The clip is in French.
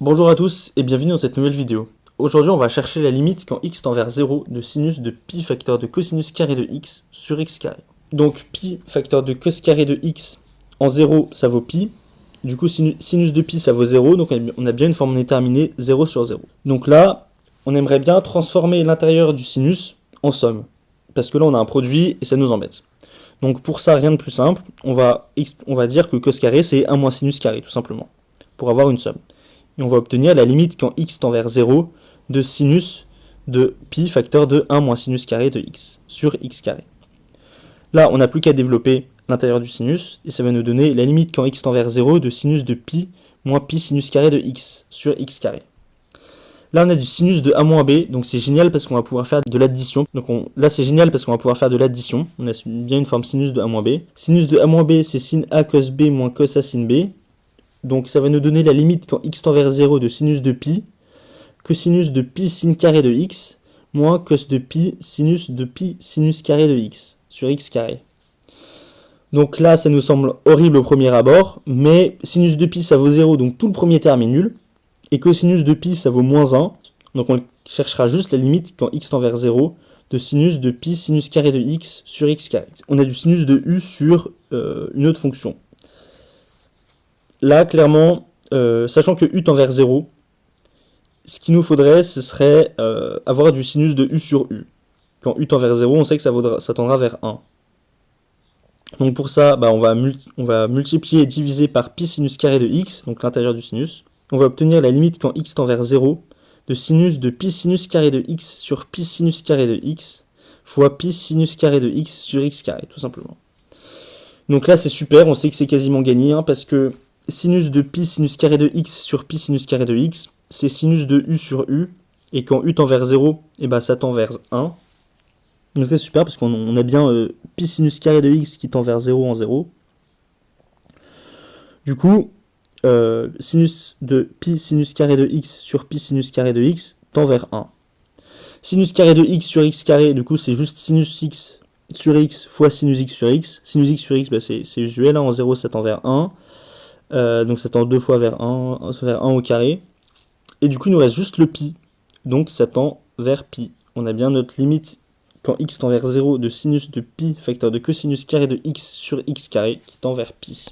Bonjour à tous et bienvenue dans cette nouvelle vidéo. Aujourd'hui on va chercher la limite quand x tend vers 0 de sinus de pi facteur de cosinus carré de x sur x carré. Donc pi facteur de cos carré de x en 0 ça vaut pi, du coup sinus de pi ça vaut 0, donc on a bien une forme déterminée 0 sur 0. Donc là on aimerait bien transformer l'intérieur du sinus en somme, parce que là on a un produit et ça nous embête. Donc pour ça rien de plus simple, on va dire que cos carré c'est 1 moins sinus carré tout simplement, pour avoir une somme. Et on va obtenir la limite quand x tend vers 0 de sinus de pi facteur de 1 moins sinus carré de x sur x carré. Là, on n'a plus qu'à développer l'intérieur du sinus, et ça va nous donner la limite quand x tend vers 0 de sinus de pi moins pi sinus carré de x sur x carré. Là, on a du sinus de a moins b, donc c'est génial parce qu'on va pouvoir faire de l'addition. Là, c'est génial parce qu'on va pouvoir faire de l'addition. On a bien une forme sinus de a moins b. Sinus de a moins b, c'est sin a cos b moins cos a sin b. Donc ça va nous donner la limite quand x tend vers 0 de sinus de pi, cosinus de pi sin carré de x, moins cos de pi sinus carré de x, sur x carré. Donc là, ça nous semble horrible au premier abord, mais sinus de pi ça vaut 0, donc tout le premier terme est nul, et cosinus de pi ça vaut moins 1, donc on cherchera juste la limite quand x tend vers 0 de sinus de pi sinus carré de x sur x carré. On a du sinus de u sur une autre fonction. Là, clairement, sachant que u tend vers 0, ce qu'il nous faudrait, ce serait avoir du sinus de u sur u. Quand u tend vers 0, on sait que ça tendra vers 1. Donc pour ça, on va multiplier et diviser par pi sinus carré de x, donc l'intérieur du sinus. On va obtenir la limite quand x tend vers 0 de sinus de pi sinus carré de x sur pi sinus carré de x fois pi sinus carré de x sur x carré, tout simplement. Donc là, c'est super, on sait que c'est quasiment gagné, parce que sinus de pi sinus carré de x sur pi sinus carré de x, c'est sinus de u sur u, et quand u tend vers 0, ça tend vers 1. Donc c'est super parce qu'on a bien pi sinus carré de x qui tend vers 0 en 0. Du coup, sinus de pi sinus carré de x sur pi sinus carré de x tend vers 1. Sinus carré de x sur x carré, du coup c'est juste sinus x sur x fois sinus x sur x. Sinus x sur x, c'est usuel, en 0 ça tend vers 1. Donc ça tend deux fois vers 1 au carré. Et du coup il nous reste juste le pi, donc ça tend vers pi. On a bien notre limite quand x tend vers 0 de sinus de pi facteur de cosinus carré de x sur x carré qui tend vers pi.